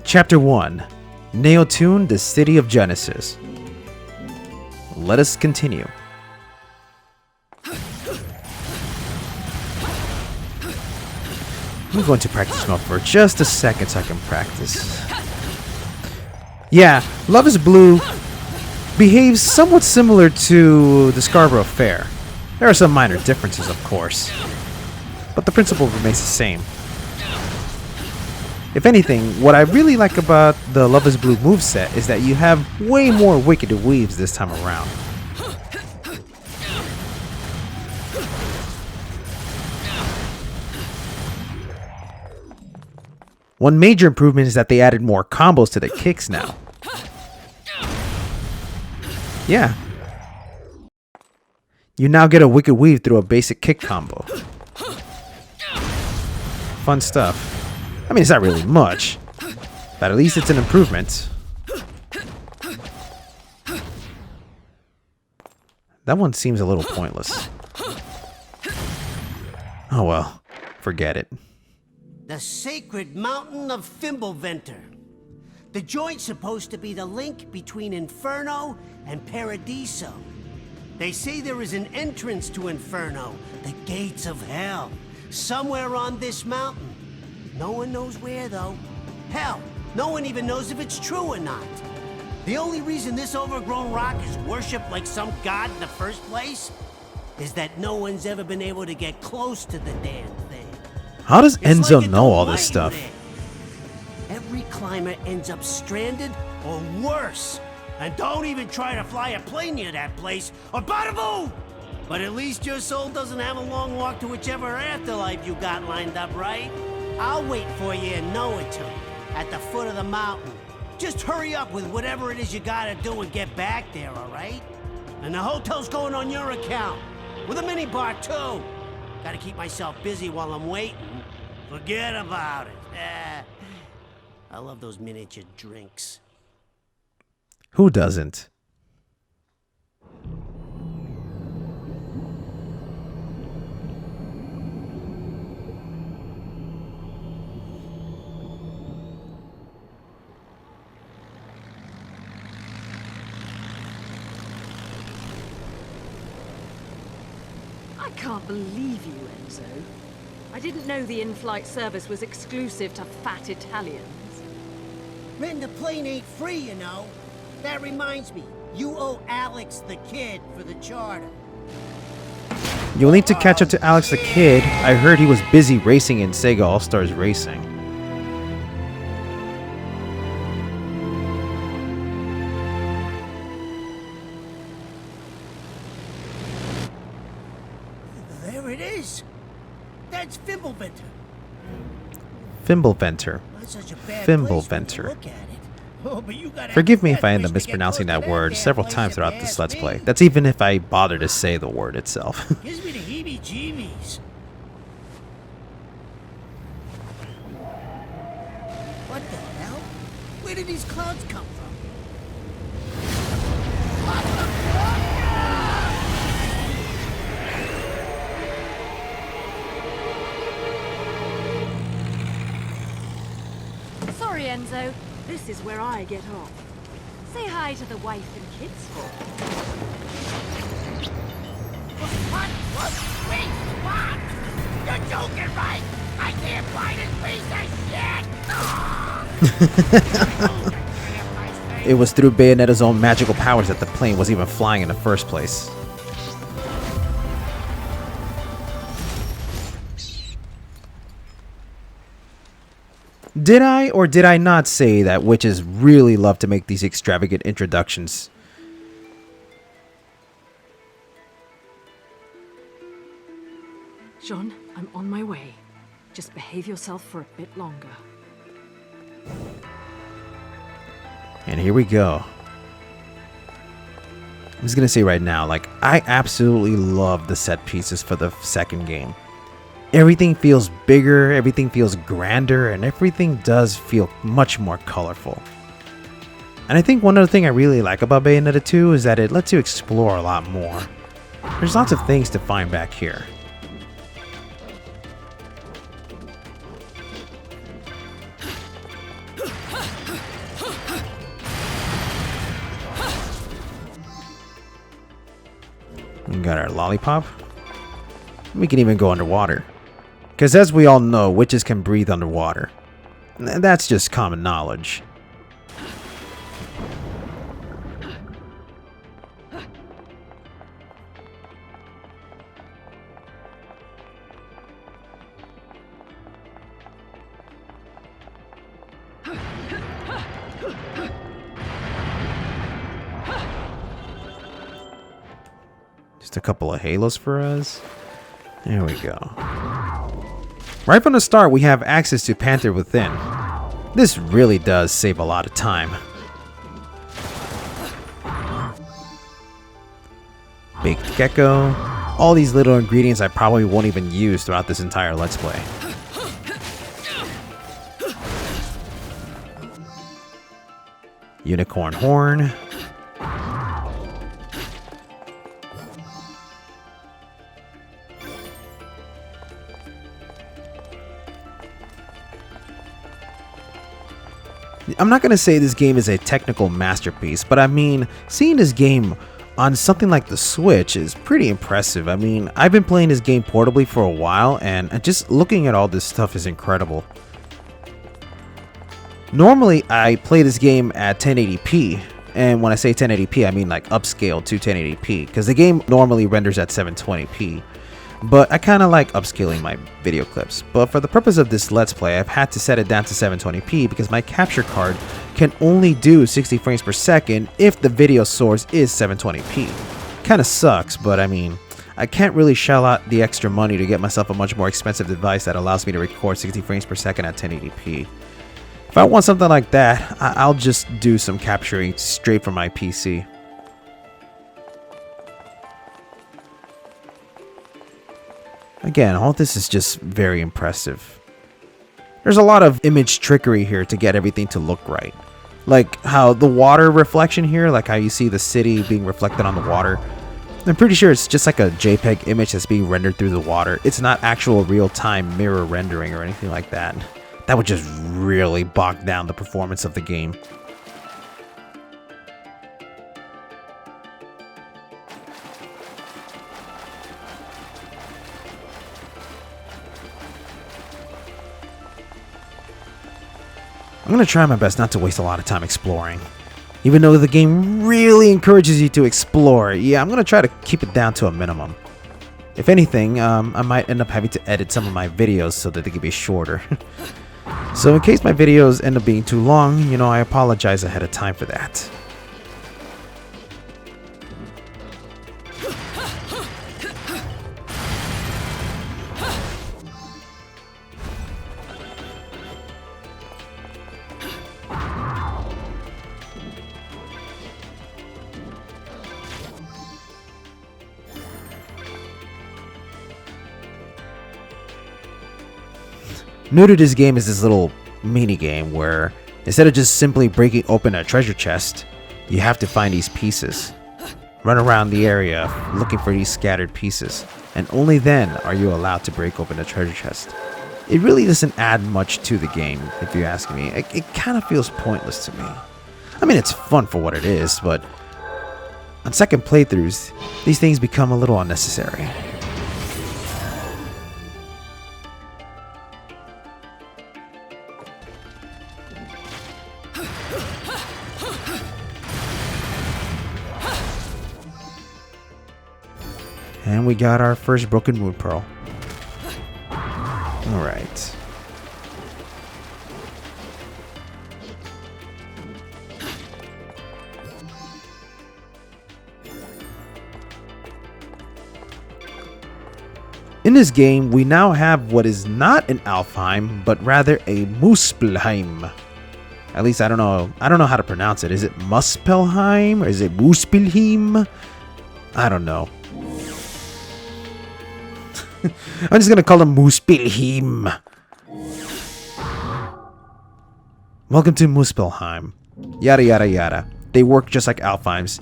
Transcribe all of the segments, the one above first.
Chapter 1. Neotune, the City of Genesis. Let us continue. I'm going to practice mode for just a second so I can practice. Yeah, Love is Blue behaves somewhat similar to the Scarborough Fair. There are some minor differences, of course, but the principle remains the same. If anything, what I really like about the Love is Blue moveset is that you have way more wicked weaves this time around. One major improvement is that they added more combos to the kicks now. Yeah. You now get a wicked weave through a basic kick combo. Fun stuff. I mean, it's not really much, but at least it's an improvement. That one seems a little pointless. Oh well, forget it. The sacred mountain of Fimbleventer. The joint's supposed to be the link between Inferno and Paradiso. They say there is an entrance to Inferno, the gates of hell, somewhere on this mountain. No one knows where, though. Hell, no one even knows if it's true or not. The only reason this overgrown rock is worshipped like some god in the first place is that no one's ever been able to get close to the damn thing. How does Enzo know all this stuff? Every climber ends up stranded or worse. And don't even try to fly a plane near that place or bada boom! But at least your soul doesn't have a long walk to whichever afterlife you got lined up, right? I'll wait for you in Noatune, at the foot of the mountain. Just hurry up with whatever it is you gotta do and get back there, alright? And the hotel's going on your account, with a minibar too. Gotta keep myself busy while I'm waiting. Forget about it. I love those miniature drinks. Who doesn't? I can't believe you, Enzo. I didn't know the in-flight service was exclusive to fat Italians. Renting the plane ain't free, you know. That reminds me, you owe Alex the Kid for the charter. You'll need to catch up to Alex the Kid. I heard he was busy racing in Sega All-Stars Racing. There it is. That's Fimbleventer. Fimbleventer. Fimbleventer. Forgive me if I end up mispronouncing that word several times throughout this Let's Play. That's even if I bother to say the word itself. Gives me the heebie-jeebies. What the hell? Where did these clouds come from? Sorry, Enzo. This is where I get off. Say hi to the wife and kids for me. What? Wait, what? You're joking, right? I can't find this piece of shit! It was through Bayonetta's own magical powers that the plane was even flying in the first place. Did I or did I not say that witches really love to make these extravagant introductions? John, I'm on my way. Just behave yourself for a bit longer. And here we go. I'm just gonna say right now, like, I absolutely love the set pieces for the second game. Everything feels bigger, everything feels grander, and everything does feel much more colorful. And I think one other thing I really like about Bayonetta 2 is that it lets you explore a lot more. There's lots of things to find back here. We got our lollipop. We can even go underwater. Because as we all know, witches can breathe underwater. That's just common knowledge. Just a couple of halos for us. There we go. Right from the start, we have access to Panther Within. This really does save a lot of time. Baked gecko. All these little ingredients I probably won't even use throughout this entire Let's Play. Unicorn horn. I'm not going to say this game is a technical masterpiece, but I mean, seeing this game on something like the Switch is pretty impressive. I mean, I've been playing this game portably for a while, and just looking at all this stuff is incredible. Normally, I play this game at 1080p, and when I say 1080p, I mean like upscaled to 1080p, because the game normally renders at 720p. But I kind of like upscaling my video clips. But for the purpose of this Let's Play, I've had to set it down to 720p because my capture card can only do 60 frames per second if the video source is 720p. Kinda sucks, but I mean, I can't really shell out the extra money to get myself a much more expensive device that allows me to record 60 frames per second at 1080p. If I want something like that, I'll just do some capturing straight from my PC. Again, all this is just very impressive. There's a lot of image trickery here to get everything to look right. Like how the water reflection here, like how you see the city being reflected on the water. I'm pretty sure it's just like a JPEG image that's being rendered through the water. It's not actual real-time mirror rendering or anything like that. That would just really bog down the performance of the game. I'm going to try my best not to waste a lot of time exploring. Even though the game really encourages you to explore, yeah, I'm going to try to keep it down to a minimum. If anything, I might end up having to edit some of my videos so that they can be shorter. So in case my videos end up being too long, you know, I apologize ahead of time for that. New to this game is this little mini game where instead of just simply breaking open a treasure chest, you have to find these pieces. Run around the area looking for these scattered pieces, and only then are you allowed to break open a treasure chest. It really doesn't add much to the game, if you ask me. It kind of feels pointless to me. I mean, it's fun for what it is, but on second playthroughs, these things become a little unnecessary. And we got our first broken moon pearl. Alright. In this game, we now have what is not an Alfheim, but rather a Muspelheim. At least I don't know how to pronounce it. Is it Muspelheim or is it Muspelheim? I don't know. I'm just gonna call him Muspelheim. Welcome to Muspelheim. Yada yada yada. They work just like Alfheims.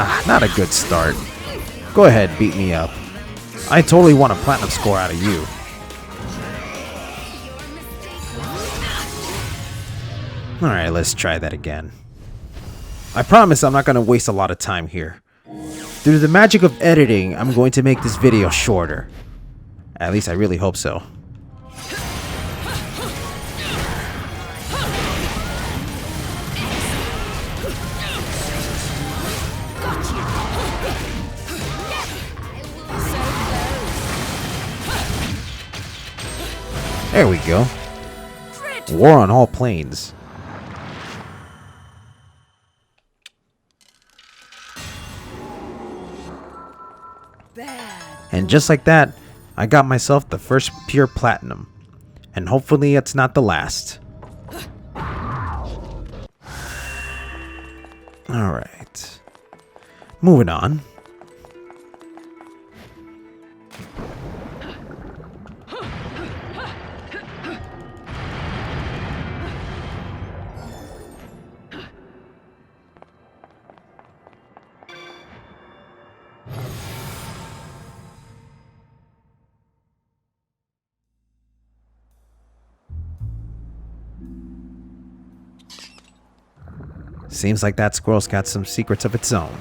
Ah, not a good start. Go ahead, beat me up. I totally want a platinum score out of you. Alright, let's try that again. I promise I'm not going to waste a lot of time here. Through the magic of editing, I'm going to make this video shorter. At least I really hope so. There we go. War on all planes. And just like that, I got myself the first pure platinum. And hopefully it's not the last. Alright. Moving on. Seems like that squirrel's got some secrets of its own.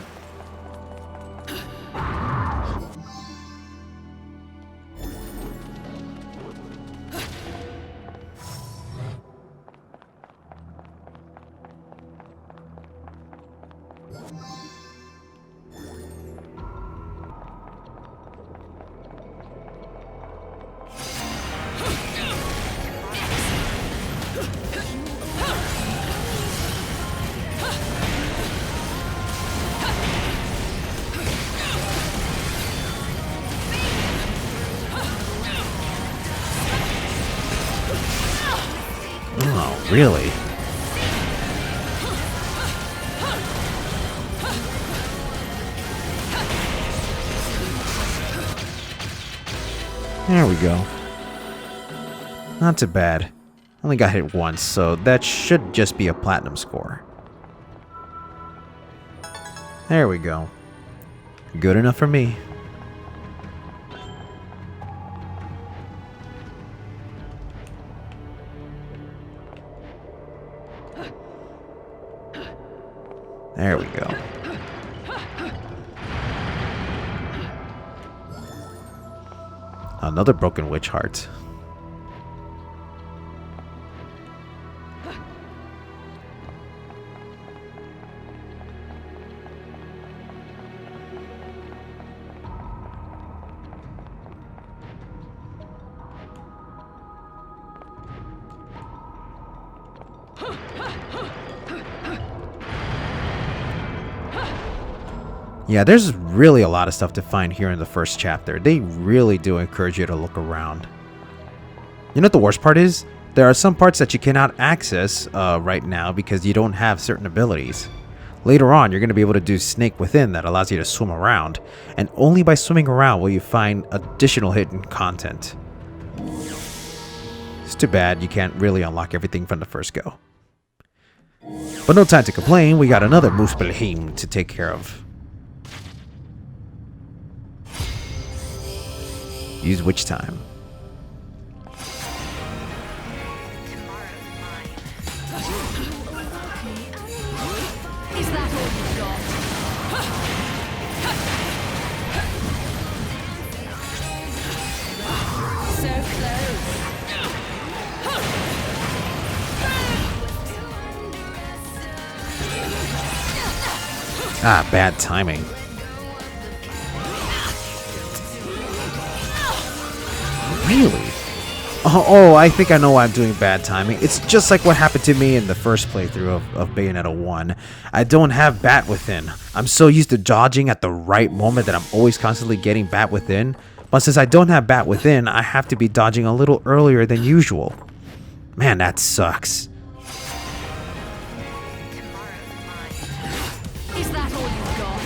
Oh, really? There we go. Not too bad. Only got hit once, so that should just be a platinum score. There we go. Good enough for me. There we go. Another broken witch heart. Yeah, there's really a lot of stuff to find here in the first chapter. They really do encourage you to look around. You know what the worst part is? There are some parts that you cannot access right now because you don't have certain abilities. Later on, you're going to be able to do Snake Within that allows you to swim around. And only by swimming around will you find additional hidden content. It's too bad you can't really unlock everything from the first go. But no time to complain, we got another Muspelheim to take care of. Use witch time. Is that all you've got? So close. Ah, bad timing. Really? Oh, I think I know why I'm doing bad timing. It's just like what happened to me in the first playthrough of Bayonetta 1. I don't have Bat Within. I'm so used to dodging at the right moment that I'm always constantly getting Bat Within. But since I don't have Bat Within, I have to be dodging a little earlier than usual. Man, that sucks. Is that all you've got?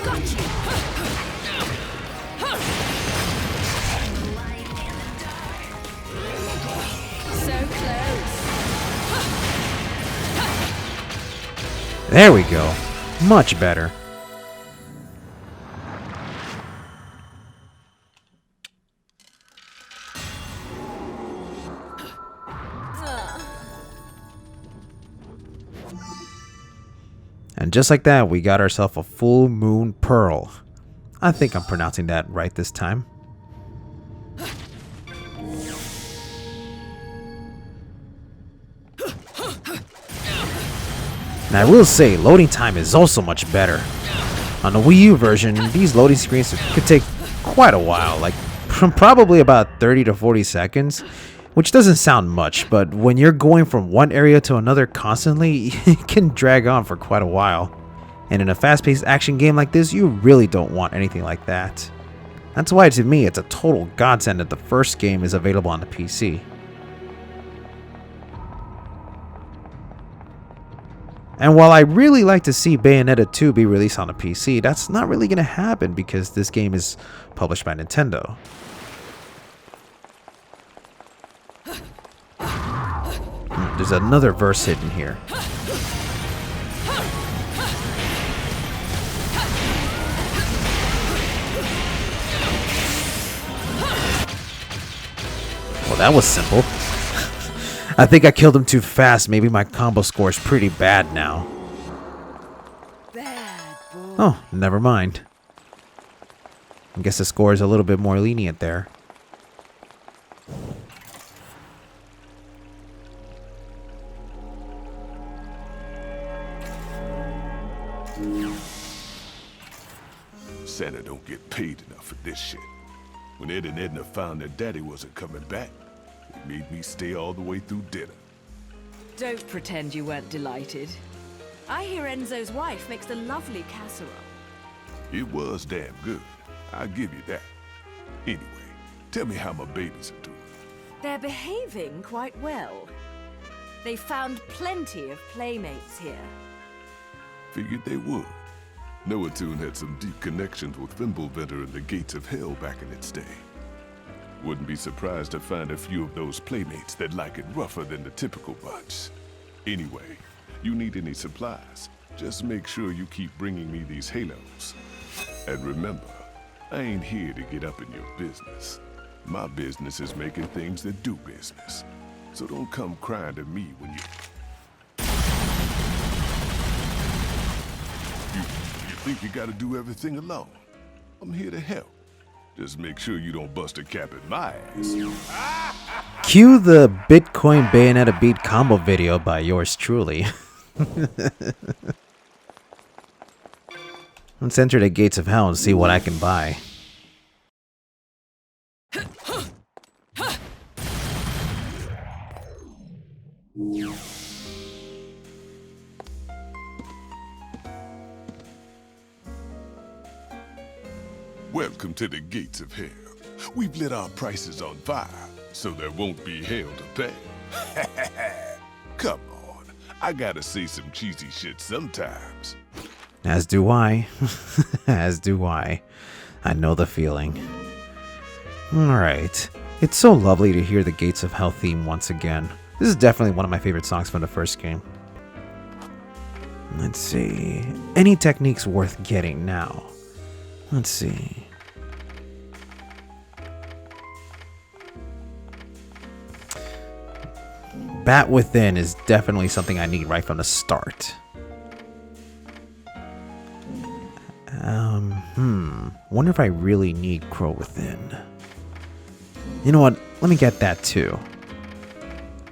Got you. So close. There we go. Much better. And just like that, we got ourselves a full moon pearl. I think I'm pronouncing that right this time. And I will say, loading time is also much better. On the Wii U version, these loading screens could take quite a while, like probably about 30 to 40 seconds, which doesn't sound much, but when you're going from one area to another constantly, it can drag on for quite a while. And in a fast-paced action game like this, you really don't want anything like that. That's why to me, it's a total godsend that the first game is available on the PC. And while I really like to see Bayonetta 2 be released on a PC, that's not really going to happen because this game is published by Nintendo. There's another verse hidden here. Well, that was simple. I think I killed him too fast. Maybe my combo score is pretty bad now. Oh, never mind. I guess the score is a little bit more lenient there. Santa don't get paid enough for this shit. When Ed and Edna found their daddy wasn't coming back, it made me stay all the way through dinner. Don't pretend you weren't delighted. I hear Enzo's wife makes a lovely casserole. It was damn good. I'll give you that. Anyway, tell me how my babies are doing. They're behaving quite well. They found plenty of playmates here. Figured they would. Noatoon had some deep connections with Fimbleventer and the Gates of Hell back in its day. Wouldn't be surprised to find a few of those playmates that like it rougher than the typical bunch. Anyway, you need any supplies, just make sure you keep bringing me these halos. And remember, I ain't here to get up in your business. My business is making things that do business. So don't come crying to me when You think you gotta do everything alone? I'm here to help. Just make sure you don't bust a cap at my ass. Cue the Bitcoin Bayonetta beat combo video by yours truly. Let's enter the Gates of Hell and see what I can buy. Welcome to the Gates of Hell. We've lit our prices on fire, so there won't be hell to pay. Come on, I gotta say some cheesy shit sometimes. As do I. As do I. I know the feeling. Alright. It's so lovely to hear the Gates of Hell theme once again. This is definitely one of my favorite songs from the first game. Let's see. Any techniques worth getting now? Let's see. Bat Within is definitely something I need right from the start. Wonder if I really need Crow Within. You know what? Let me get that too.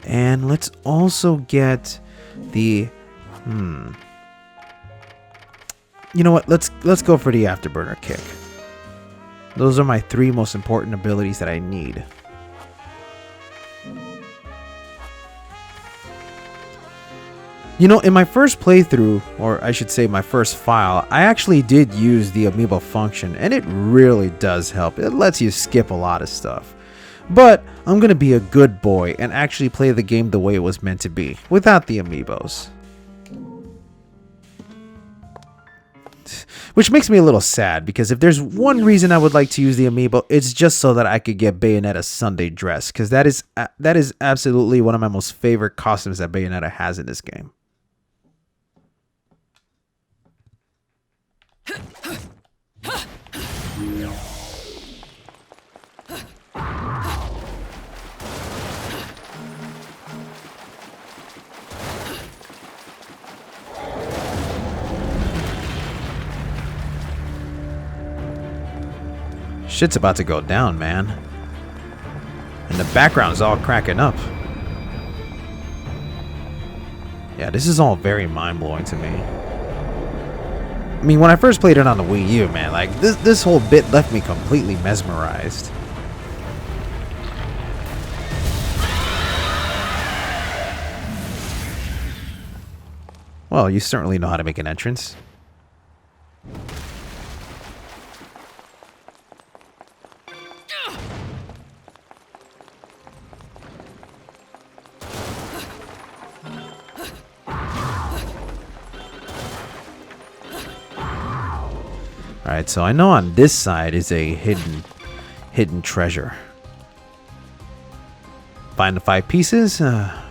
And let's also get the You know what? Let's go for the Afterburner Kick. Those are my 3 most important abilities that I need. You know, in my first playthrough, or I should say my first file, I actually did use the amiibo function, and it really does help. It lets you skip a lot of stuff. But I'm gonna be a good boy and actually play the game the way it was meant to be, without the amiibos. Which makes me a little sad, because if there's one reason I would like to use the amiibo, it's just so that I could get Bayonetta's Sunday dress, because that is absolutely one of my most favorite costumes that Bayonetta has in this game. Shit's about to go down, man. And the background's all cracking up. Yeah, this is all very mind-blowing to me. I mean, when I first played it on the Wii U, man, like, this whole bit left me completely mesmerized. Well, you certainly know how to make an entrance. Alright, so I know on this side is a hidden treasure. Find the 5 pieces,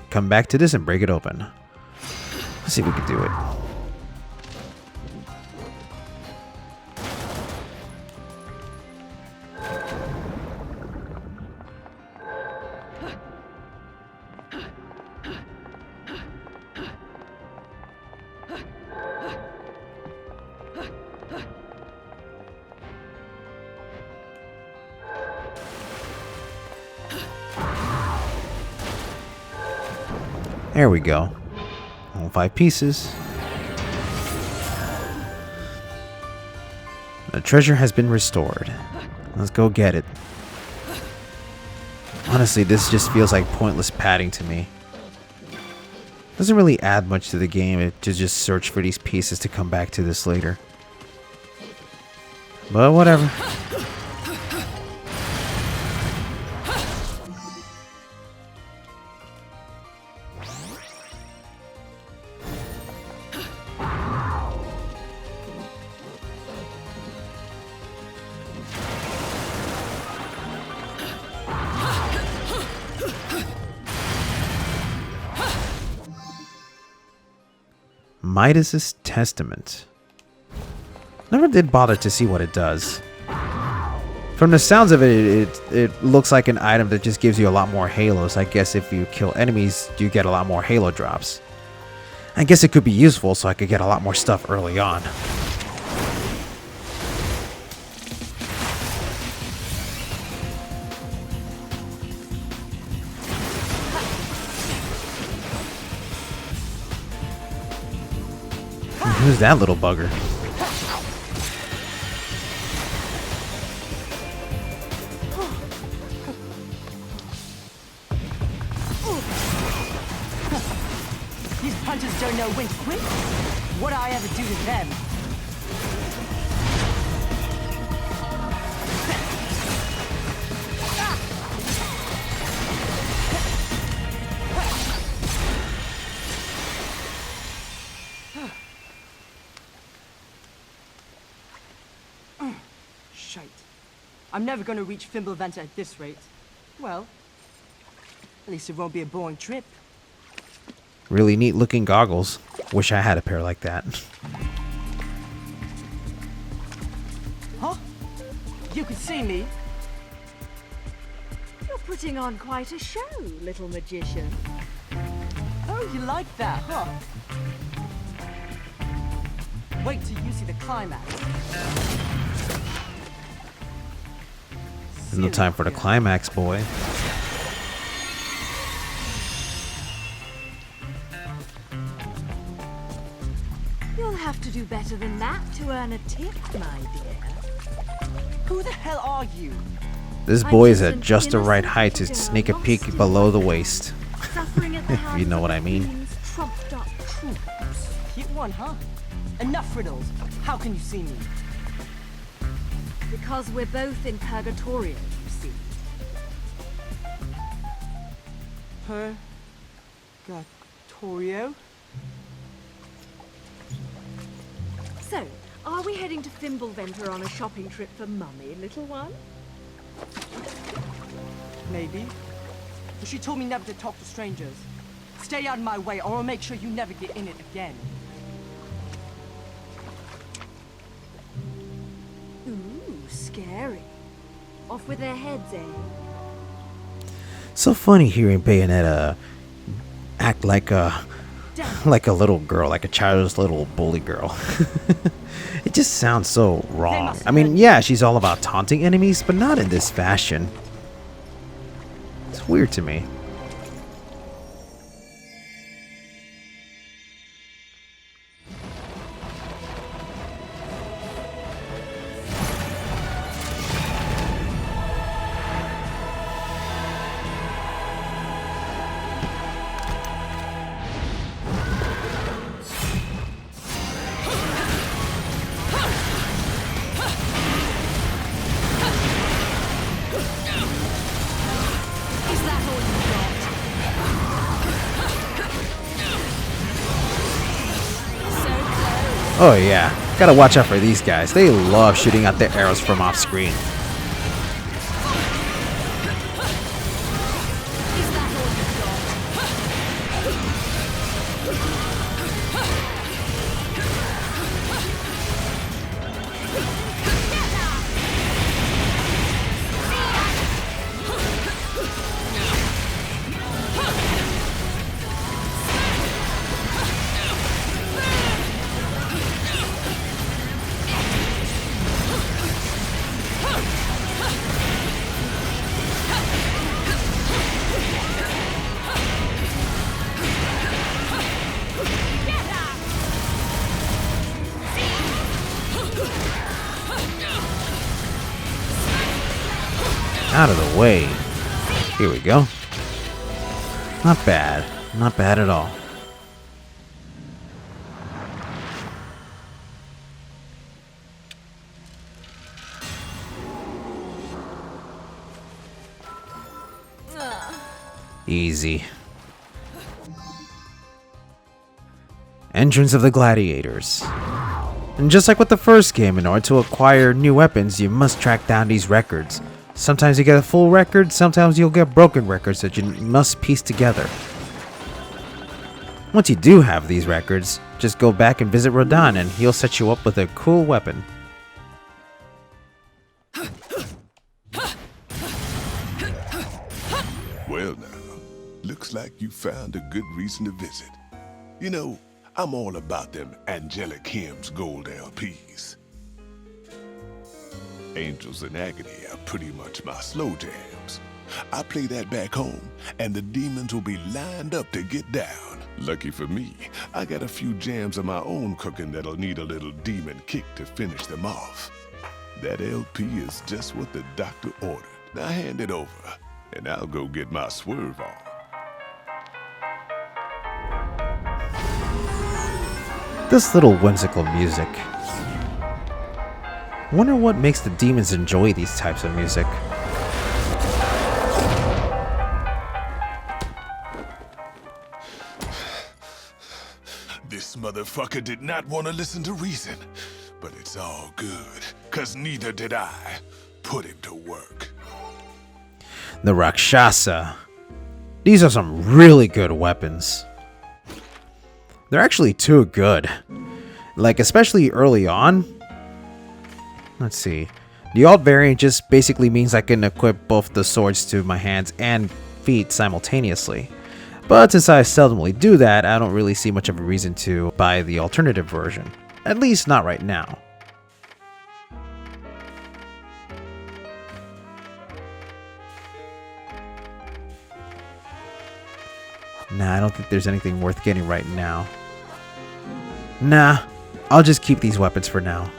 come back to this and break it open. Let's see if we can do it. There we go. All 5 pieces. The treasure has been restored. Let's go get it. Honestly, this just feels like pointless padding to me. Doesn't really add much to the game to just search for these pieces to come back to this later. But whatever. Midas's Testament. Never did bother to see what it does. From the sounds of it, it looks like an item that just gives you a lot more halos. I guess if you kill enemies, you get a lot more halo drops. I guess it could be useful so I could get a lot more stuff early on. Who's that little bugger? These punches don't know when to quit. What'd I ever do to them? Shite. I'm never gonna reach Fimbleventer at this rate. Well, at least it won't be a boring trip. Really neat looking goggles. Wish I had a pair like that. Huh? You can see me. You're putting on quite a show, little magician. Oh, you like that, huh? Wait till you see the climax. There's no time for the climax, boy. You'll have to do better than that to earn a tip, my dear. Who the hell are you? This boy is at just the right height to sneak a peek below the waist. If you know what I mean. Trumped up troops. Hit one, huh? Enough riddles. How can you see me? Because we're both in Purgatorio, you see. Purgatorio? So, are we heading to Fimbleventer on a shopping trip for Mummy, little one? Maybe. But she told me never to talk to strangers. Stay out of my way or I'll make sure you never get in it again. Ooh, scary. Off with their heads, eh? So funny hearing Bayonetta act like a like a little girl, like a childless little bully girl. It just sounds so wrong. I mean, yeah, she's all about taunting enemies, but not in this fashion. It's weird to me. Oh yeah, gotta watch out for these guys. They love shooting out their arrows from off screen. Out of the way. Here we go. Not bad. Not bad at all. Easy. Entrance of the Gladiators. And just like with the first game, in order to acquire new weapons, you must track down these records. Sometimes you get a full record, sometimes you'll get broken records that you must piece together. Once you do have these records, just go back and visit Rodan and he'll set you up with a cool weapon. Well now, looks like you found a good reason to visit. You know, I'm all about them Angelic Hymns Gold LPs. Angels in Agony are pretty much my slow jams. I play that back home, and the demons will be lined up to get down. Lucky for me, I got a few jams of my own cooking that'll need a little demon kick to finish them off. That LP is just what the doctor ordered. Now hand it over, and I'll go get my swerve on. This little whimsical music. Wonder what makes the demons enjoy these types of music. This motherfucker did not want to listen to reason, but it's all good, 'cause neither did I. Put him to work. The Rakshasa. These are some really good weapons. They're actually too good. Like, especially early on. Let's see. The alt variant just basically means I can equip both the swords to my hands and feet simultaneously. But since I seldomly do that, I don't really see much of a reason to buy the alternative version. At least not right now. Nah, I don't think there's anything worth getting right now. Nah, I'll just keep these weapons for now.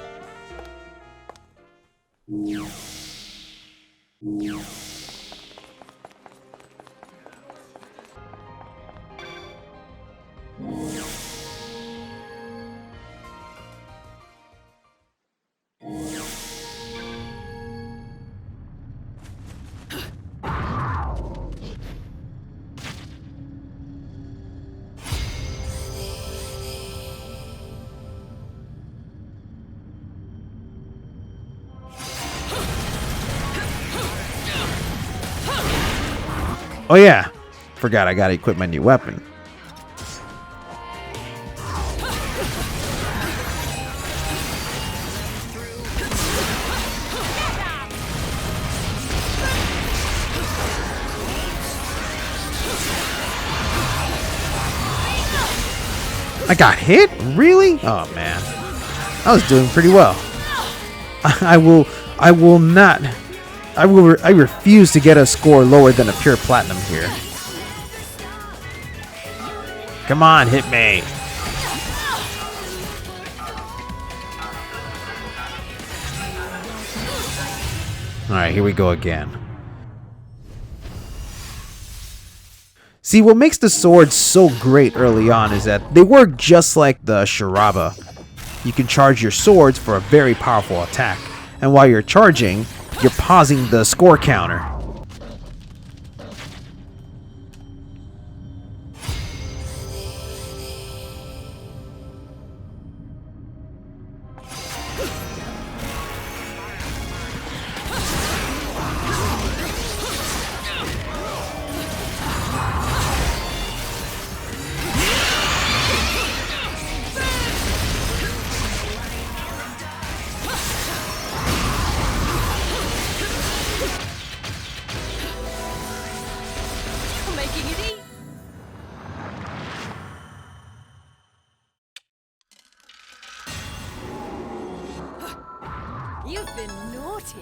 Oh yeah, forgot I gotta equip my new weapon. I got hit? Really? Oh man. I was doing pretty well. I refuse to get a score lower than a pure platinum here. Come on, hit me. Alright, here we go again. See, what makes the swords so great early on is that they work just like the Sharaba. You can charge your swords for a very powerful attack, and while you're charging, you're pausing the score counter. You've been naughty.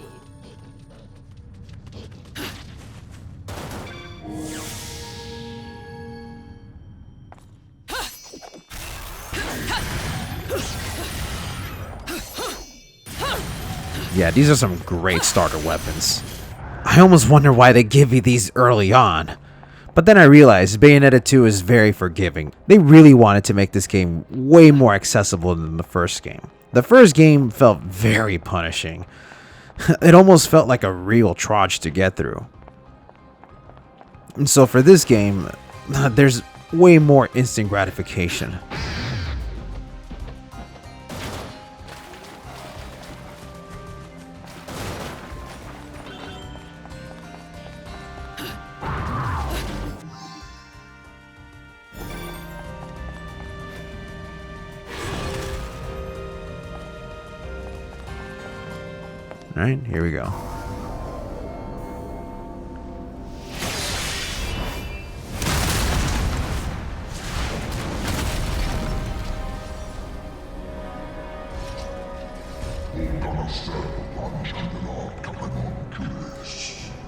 Yeah, these are some great starter weapons. I almost wonder why they give you these early on. But then I realized Bayonetta 2 is very forgiving. They really wanted to make this game way more accessible than the first game. The first game felt very punishing. It almost felt like a real trudge to get through. And so for this game, there's way more instant gratification. Alright, here we go.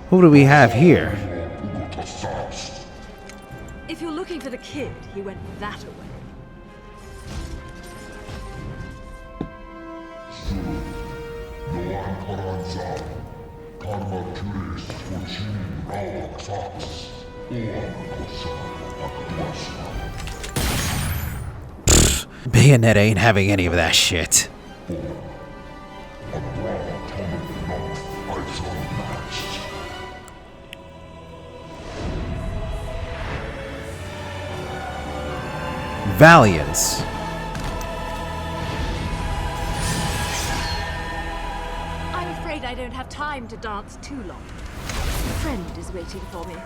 Who do we have here? If you're looking for the kid, he went that away. Bayonetta ain't having any of that shit. Valiance. I'm afraid I don't have time to dance too long. A friend is waiting for me.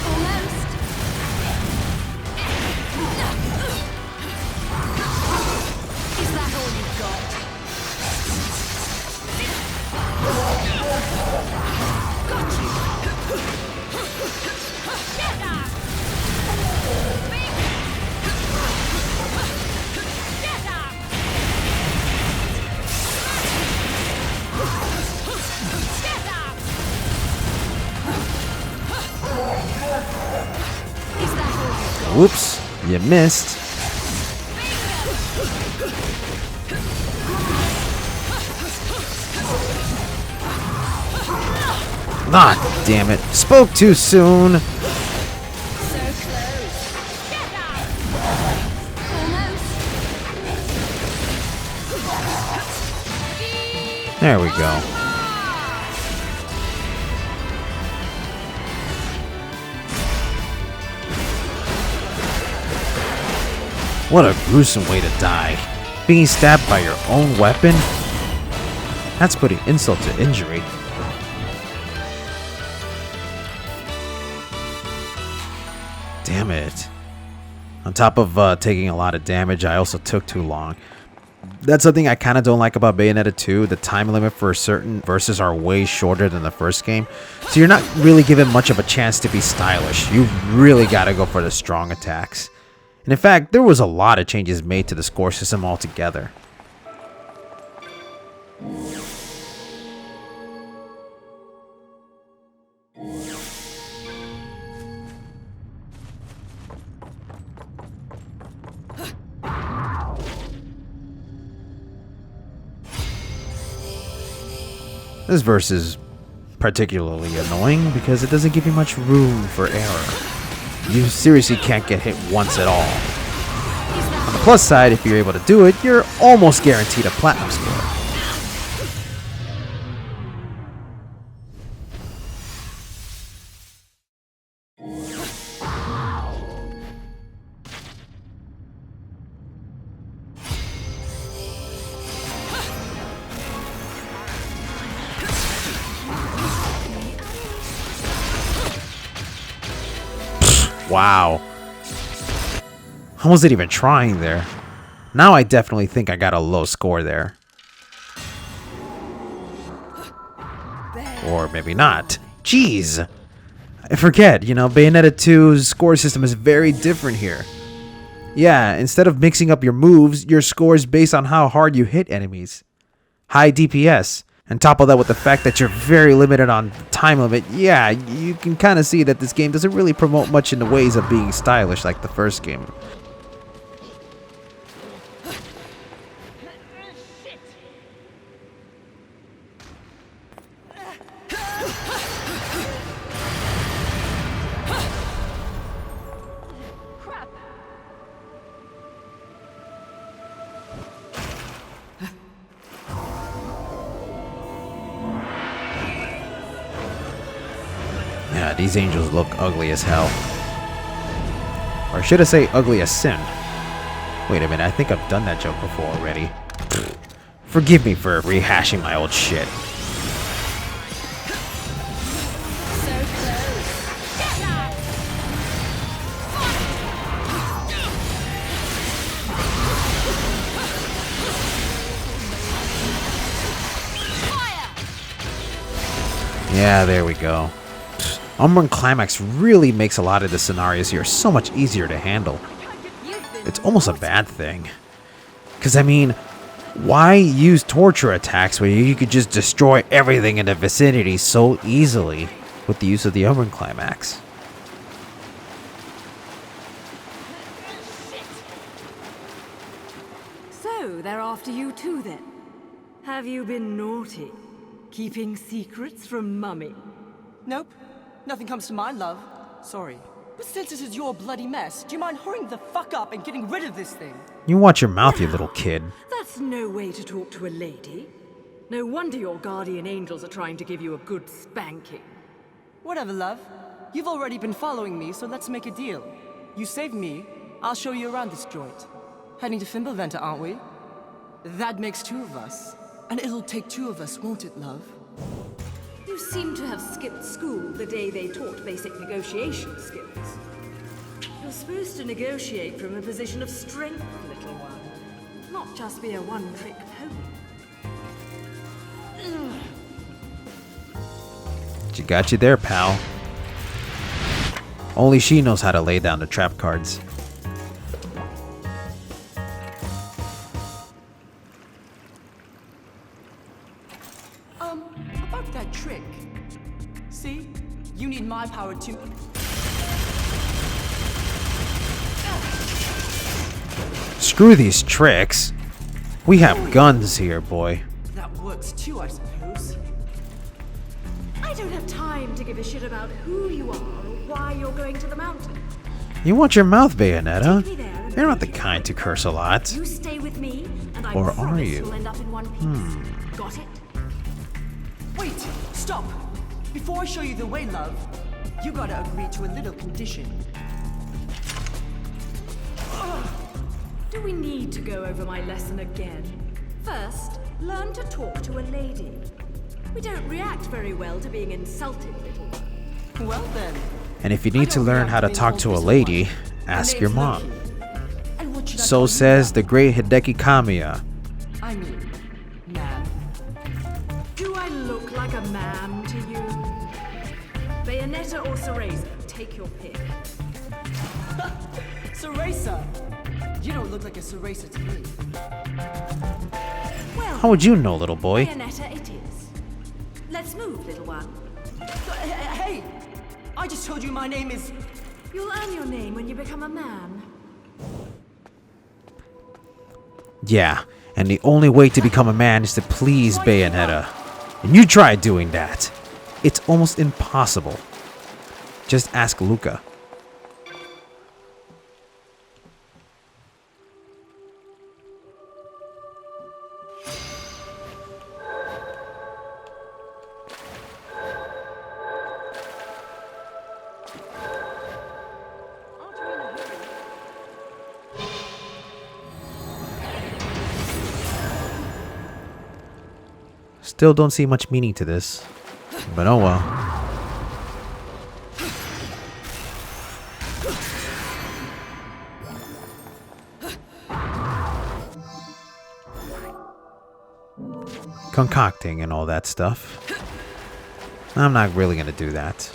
Almost. Is that all you've got? Got you. Get up. Get up. Get up. Is that all you've got? Whoops, you missed. Ah, damn it. Spoke too soon. So close. Get up. Almost. There we go. What a gruesome way to die. Being stabbed by your own weapon? That's putting insult to injury. Damn it. On top of taking a lot of damage, I also took too long. That's something I kind of don't like about Bayonetta 2. The time limit for certain verses are way shorter than the first game. So you're not really given much of a chance to be stylish. You really got to go for the strong attacks. And in fact, there was a lot of changes made to the score system altogether. This verse is particularly annoying because it doesn't give you much room for error. You seriously can't get hit once at all. On the plus side, if you're able to do it, you're almost guaranteed a platinum score. Wow. I wasn't even trying there. Now I definitely think I got a low score there. Or maybe not. Jeez. I forget, you know, Bayonetta 2's score system is very different here. Yeah, instead of mixing up your moves, your score is based on how hard you hit enemies. High DPS. And top of that with the fact that you're very limited on time limit, yeah, you can kind of see that this game doesn't really promote much in the ways of being stylish like the first game. Yeah, these angels look ugly as hell. Or should I say ugly as sin? Wait a minute, I think I've done that joke before already. Forgive me for rehashing my old shit. Yeah, there we go. Umbran Climax really makes a lot of the scenarios here so much easier to handle. It's almost a bad thing. Because, I mean, why use torture attacks where you could just destroy everything in the vicinity so easily with the use of the Umbran Climax? So, they're after you too then? Have you been naughty? Keeping secrets from Mummy? Nope. Nothing comes to mind, love. Sorry. But since this is your bloody mess, do you mind hurrying the fuck up and getting rid of this thing? You watch your mouth, you little kid. That's no way to talk to a lady. No wonder your guardian angels are trying to give you a good spanking. Whatever, love. You've already been following me, so let's make a deal. You save me, I'll show you around this joint. Heading to Fimbleventer, aren't we? That makes two of us. And it'll take two of us, won't it, love? You seem to have skipped school the day they taught basic negotiation skills. You're supposed to negotiate from a position of strength, little one. Not just be a one-trick pony. She got you there, pal. Only she knows how to lay down the trap cards. About that trick. See? You need my power too. Screw these tricks. We have guns here, boy. That works too, I suppose. I don't have time to give a shit about who you are or why you're going to the mountain. You want your mouth, Bayonetta? You're not the kind to curse a lot. You stay with me, and I Or are promise you? you'll end up in one piece. Got it? Wait, stop! Before I show you the way, love, you gotta agree to a little condition. Do we need to go over my lesson again? First, learn to talk to a lady. We don't react very well to being insulted, little one. Well then. And if you need to learn how to talk to a lady, ask your mom. So says the great Hideki Kamiya. I mean, ma'am. Do I look like a man to you? Bayonetta or Cereza? Take your pick. Cereza! You don't look like a Cereza to me. Well, How would you know, little boy? Bayonetta it is. Let's move, little one. Hey! I just told you my name is... You'll earn your name when you become a man. Yeah, and the only way to become a man is to please Bayonetta. And you try doing that. It's almost impossible. Just ask Luca. Still don't see much meaning to this, but oh well. Concocting and all that stuff. I'm not really gonna do that.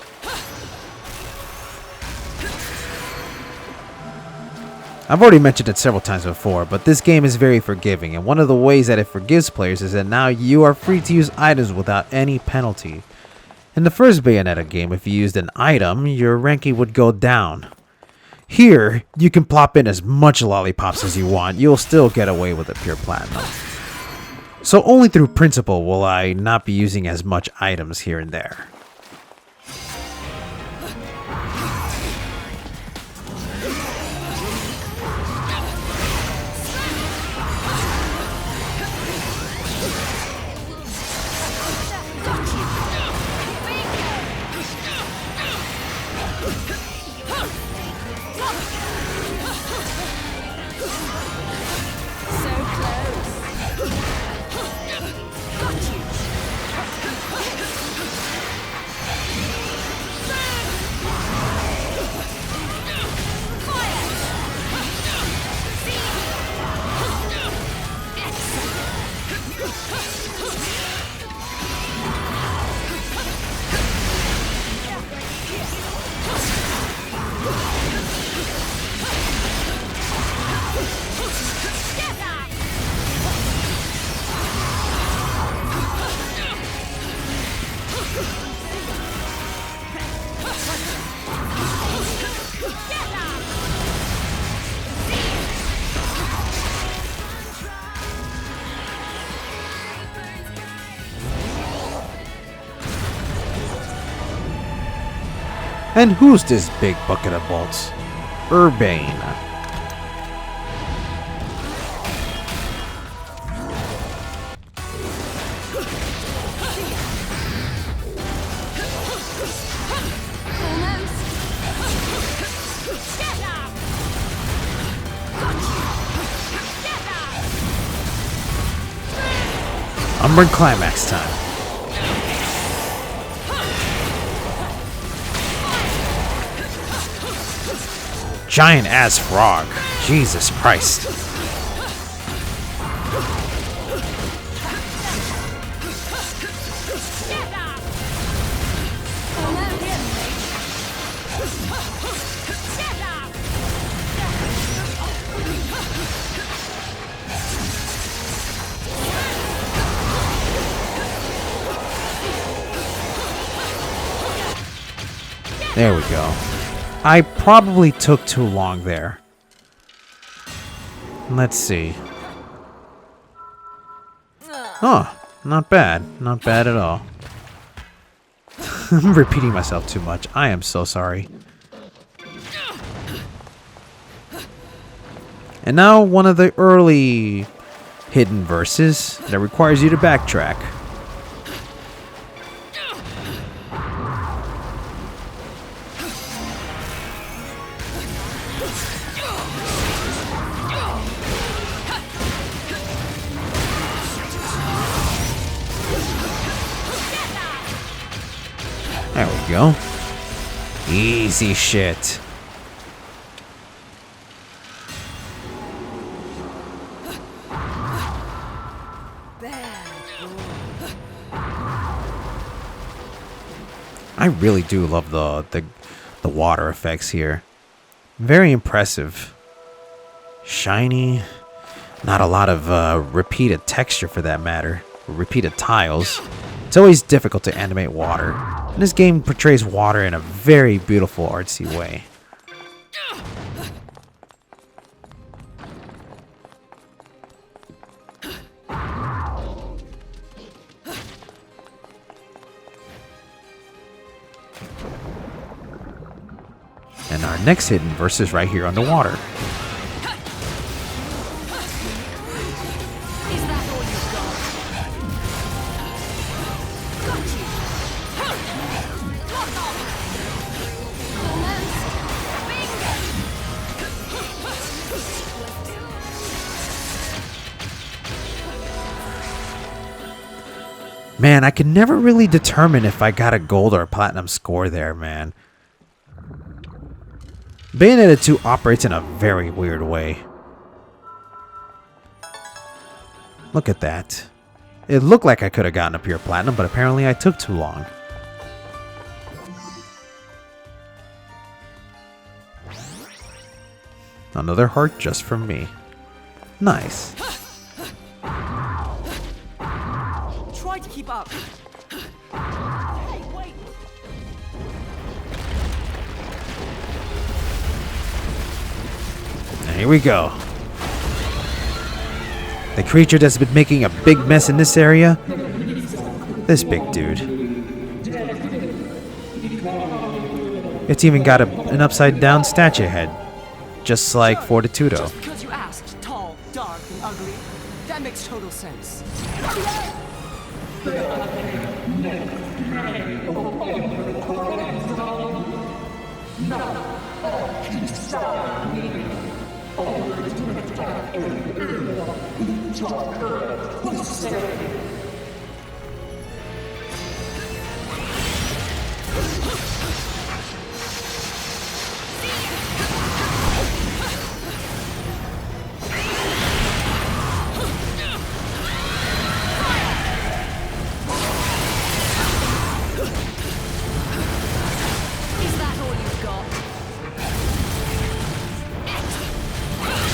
I've already mentioned it several times before, but this game is very forgiving, and one of the ways that it forgives players is that now you are free to use items without any penalty. In the first Bayonetta game, if you used an item, your ranking would go down. Here, you can plop in as much lollipops as you want, you'll still get away with a pure platinum. So only through principle will I not be using as much items here and there. And who's this big bucket of bolts? Urbane. Umbran climax time. Giant ass frog. Jesus Christ. There we go. I probably took too long there. Let's see. Oh, not bad. Not bad at all. I'm repeating myself too much. I am so sorry. And now one of the early hidden verses that requires you to backtrack. There we go. Easy shit. I really do love the water effects here. Very impressive. Shiny. Not a lot of repeated texture for that matter. Repeated tiles. It's always difficult to animate water. And this game portrays water in a very beautiful, artsy way. And our next hidden verse is right here underwater. Man, I could never really determine if I got a gold or a platinum score there, man. Bayonetta 2 operates in a very weird way. Look at that. It looked like I could have gotten a pure platinum, but apparently I took too long. Another heart just from me. Nice. Try to keep up. Hey, wait. Here we go. The creature that's been making a big mess in this area. This big dude. It's even got an upside down statue head. Just like Fortitudo. Just because you asked, tall, dark, and ugly, that makes total sense.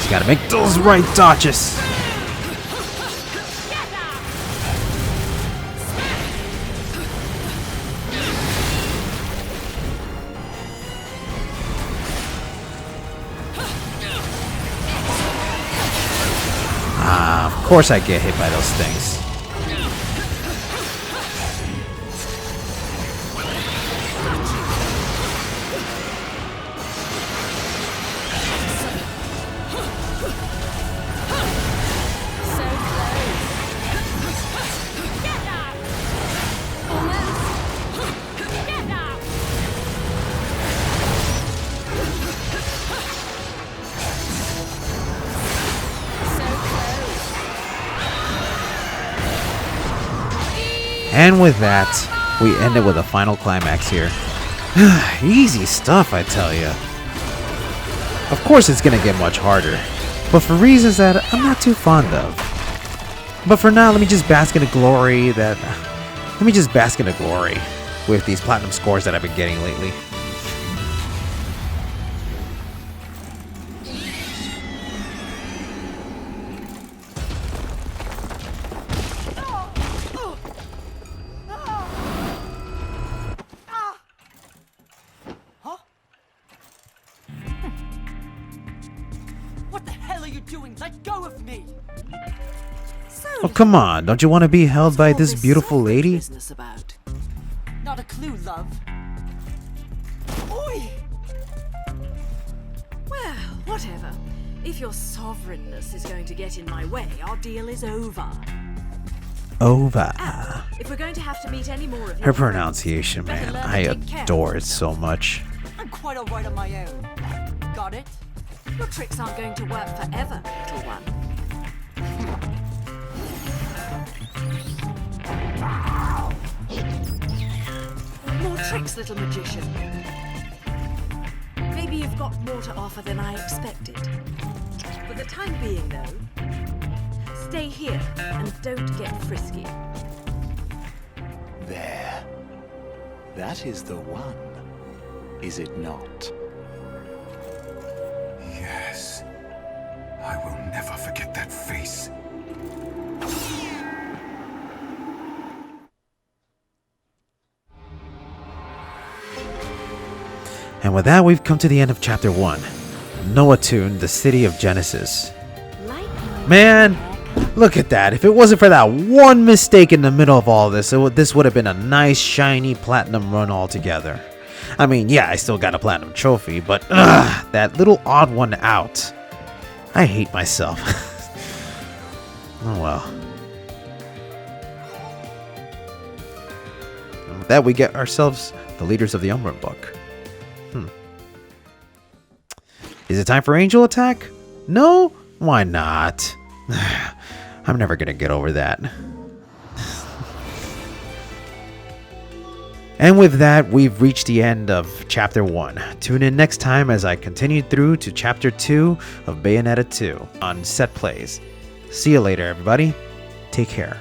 Gotta make those right dodges. Of course I get hit by those things. And with that, we end it with a final climax here. Easy stuff, I tell ya. Of course it's gonna get much harder, but for reasons that I'm not too fond of. But for now, let me just bask in the glory with these platinum scores that I've been getting lately. What the hell are you doing? Let go of me! Oh, come on. Don't you want to be held by this beautiful lady? Business about? Not a clue, love. Oi! Well, whatever. If your sovereignness is going to get in my way, our deal is over. Over. And if we're going to have to meet any more of Her your pronunciation, better man. learn I to take care of adore it yourself. so much. I'm quite alright on my own. Got it? Your tricks aren't going to work forever, little one. More tricks, little magician. Maybe you've got more to offer than I expected. For the time being, though, stay here and don't get frisky. There. That is the one, is it not? Yes. I will never forget that face. And with that, we've come to the end of Chapter 1. Noatune, the City of Genesis. Man, look at that. If it wasn't for that one mistake in the middle of all this, this would have been a nice, shiny platinum run altogether. I mean, yeah, I still got a platinum trophy, but that little odd one out. I hate myself. Oh well. And with that, we get ourselves the Leaders of the Umbra book. Is it time for Angel Attack? No? Why not? I'm never gonna get over that. And with that, we've reached the end of Chapter 1. Tune in next time as I continue through to Chapter 2 of Bayonetta 2 on Set Plays. See you later, everybody. Take care.